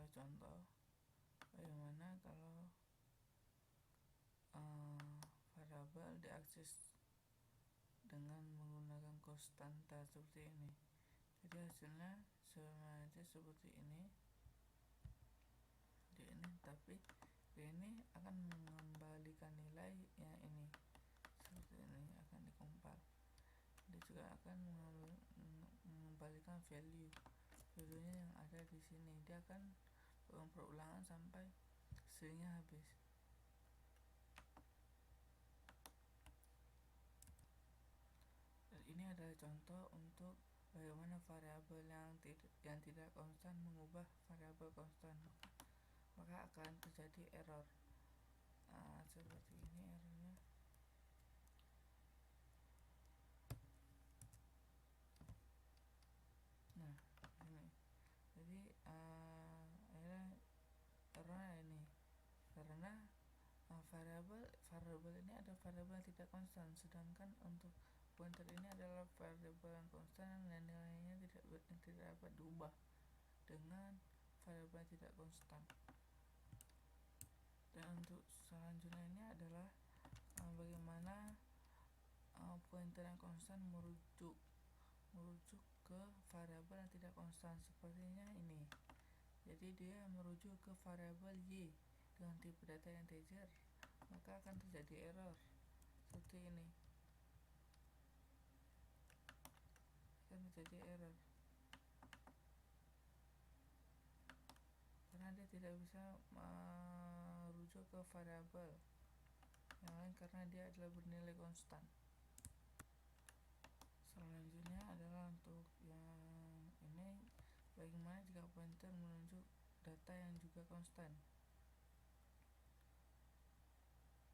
adalah contoh bagaimana kalau variabel diakses dengan menggunakan konstanta seperti ini. Jadi hasilnya sebenarnya seperti ini di ini, tapi di ini akan mengembalikan nilai yang ini seperti ini, akan dikompar. Dia juga akan mengembalikan value-nya yang ada di sini. Dia akan perulangan sampai stringnya habis. Dan ini adalah contoh untuk bagaimana variabel yang tidak konstan mengubah variabel konstan, maka akan terjadi error. Seperti ini errornya. Nah, ini. Jadi akhirnya errornya ini karena variabel ini ada variabel yang tidak konstan, sedangkan untuk pointer ini adalah variabel yang konstan dan nilainya tidak dapat diubah dengan variabel yang tidak konstan. Dan untuk selanjutnya ini adalah bagaimana pointer yang konstan merujuk ke variabel yang tidak konstan, sepertinya ini. Jadi dia merujuk ke variabel y dengan tipe data yang integer, maka akan terjadi error seperti ini. Akan terjadi error karena dia tidak bisa merujuk ke variabel yang lain karena dia adalah bernilai konstan. Selanjutnya adalah untuk yang ini, bagaimana jika pointer menunjuk data yang juga konstan.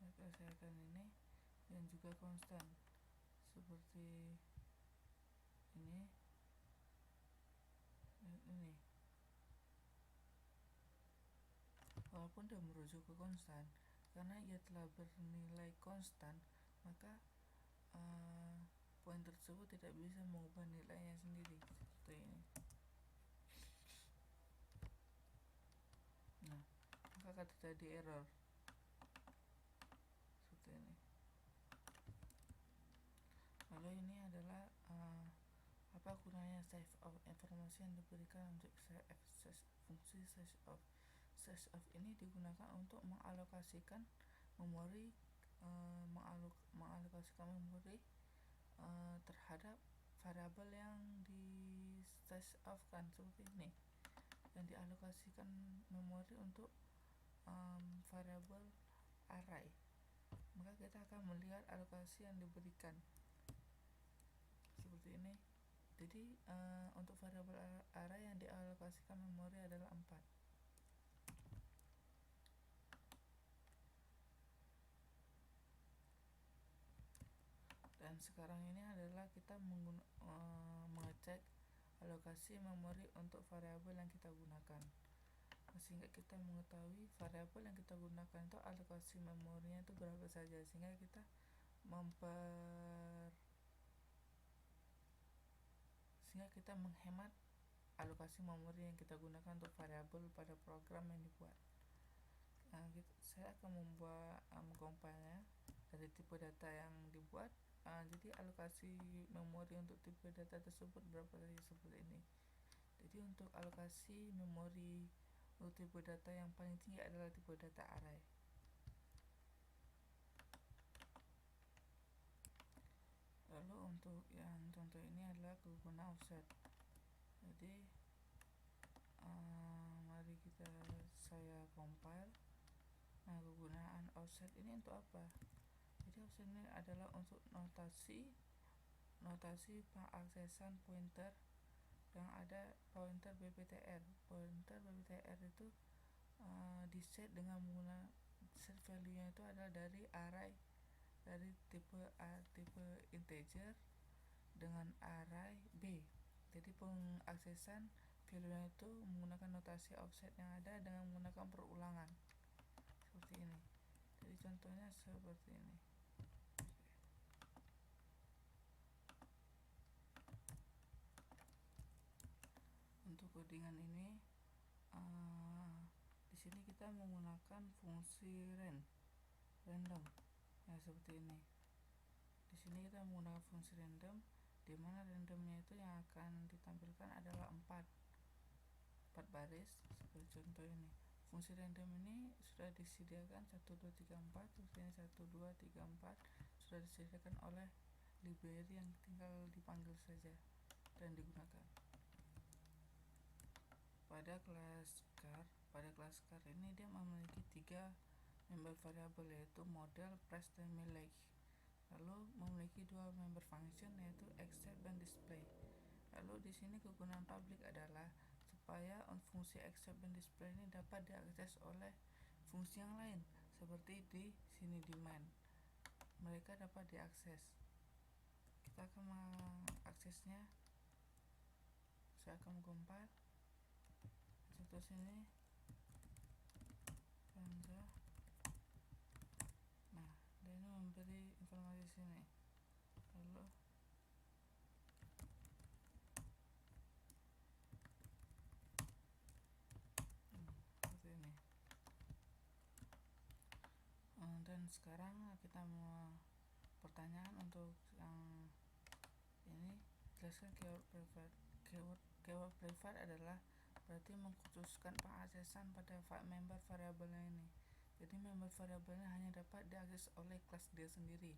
Maka saya akan ini yang juga konstan seperti ini dan ini. Walaupun dia merujuk ke konstan, karena ia telah bernilai konstan, maka poin tersebut tidak bisa mengubah nilainya sendiri seperti ini. Nah, maka akan terjadi error seperti ini. Lalu ini adalah apa gunanya save of informasi yang diberikan untuk fungsi save of ini digunakan untuk mengalokasikan memori terhadap variabel yang di save of kan seperti ini, yang dialokasikan memori untuk variabel array. Maka kita akan melihat alokasi yang diberikan seperti ini. Jadi untuk variabel array yang dialokasikan memori adalah 4. Dan sekarang ini adalah kita mengecek alokasi memori untuk variabel yang kita gunakan, sehingga kita mengetahui variabel yang kita gunakan itu alokasi memorinya itu berapa saja, sehingga kita menghemat alokasi memori yang kita gunakan untuk variabel pada program yang dibuat. Saya akan membuat compile-nya dari tipe data yang dibuat. Jadi alokasi memori untuk tipe data tersebut berapa saja seperti ini. Jadi untuk alokasi memori untuk tipe data yang paling tinggi adalah tipe data array. Lalu untuk yang contoh ini adalah kegunaan offset. Jadi mari saya compile. Nah, kegunaan offset ini untuk apa? Jadi offset ini adalah untuk notasi pengaksesan pointer yang ada pointer BPTR. Pointer BPTR itu di set dengan menggunakan set value-nya itu adalah dari array dari tipe integer dengan array B. Jadi pengaksesan value-nya itu menggunakan notasi offset yang ada dengan menggunakan perulangan seperti ini. Jadi contohnya seperti ini. Untuk codingan ini sini kita menggunakan fungsi random ya, seperti ini. Di sini kita menggunakan fungsi random, di mana randomnya itu yang akan ditampilkan adalah 4 baris seperti contoh ini. Fungsi random ini sudah disediakan 1 2 3 4, terus ini 1 2 3 4 sudah disediakan oleh library yang tinggal dipanggil saja dan digunakan. Pada kelas car ini dia memiliki 3 member variabel, yaitu model, price, dan mileage. Lalu memiliki 2 member function, yaitu accept dan display. Lalu di sini kegunaan public adalah supaya fungsi accept dan display ini dapat diakses oleh fungsi yang lain, seperti di sini demand. Mereka dapat diakses. Kita akan mengaksesnya. Saya akan compile. Contoh sini Ganja. Nah, dia ini memberi informasi sini. Lalu seperti ini. Dan sekarang kita mau pertanyaan untuk yang ini. Jelaskan keyword private adalah berarti mengkhususkan pengaksesan pada member variabelnya ini. Jadi member variabelnya hanya dapat diakses oleh kelas dia sendiri,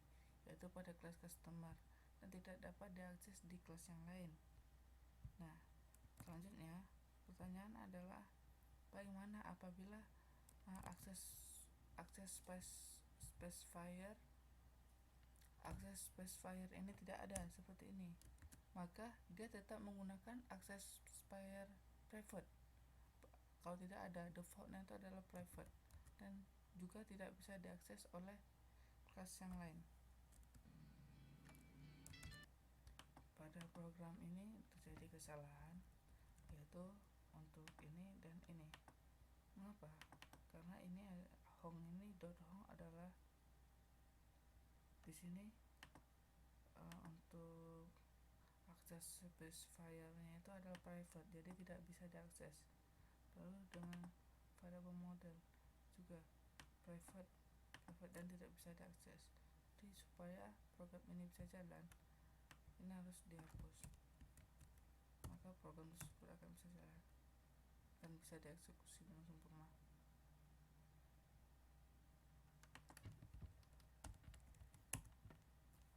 yaitu pada kelas customer, dan tidak dapat diakses di kelas yang lain. Nah, selanjutnya pertanyaan adalah bagaimana apabila akses specifier ini tidak ada seperti ini, maka dia tetap menggunakan akses specifier private. Kalau tidak ada, defaultnya itu adalah private dan juga tidak bisa diakses oleh kelas yang lain. Pada program ini terjadi kesalahan, yaitu untuk ini dan ini. Mengapa? Karena ini home ini .home adalah di sini untuk akses specifiernya itu adalah private, jadi tidak bisa diakses. Lalu dengan variable model juga private dan tidak bisa diakses. Jadi supaya program ini bisa jalan, ini harus dihapus, maka program tersebut akan bisa jalan dan bisa dieksekusi dengan sempurna.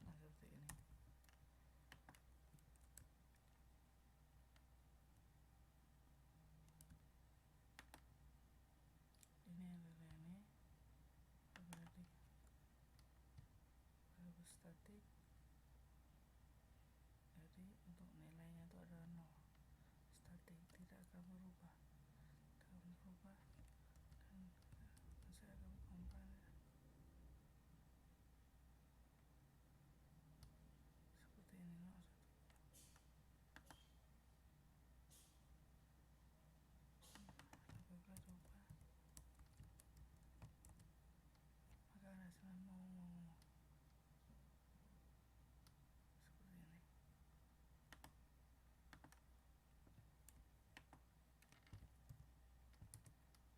Nah, seperti ini. Ini adalah ini berarti variable static. Jadi untuk nilainya itu adalah 0, static, tidak akan berubah, dan saya akan compile seperti ini. 0 apabila coba, maka hasilnya seperti ini.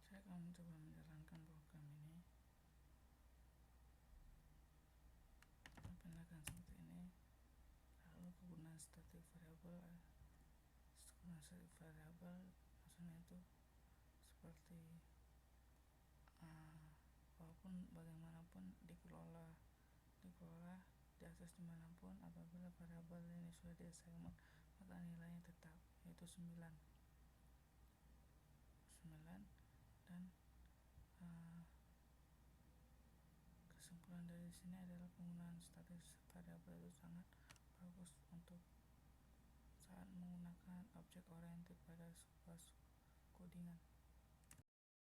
Saya akan mencoba menjalankan program ini. Tampilkan seperti ini. Lalu kegunaan static variable maksudnya itu seperti walaupun bagaimanapun dikelola diakses dimanapun, apabila variabel ini sudah di assignment maka nilainya tetap, yaitu 9. Dan kesimpulan dari sini adalah penggunaan static variable itu sangat bagus untuk saat menggunakan object oriented pada sebuah codingan.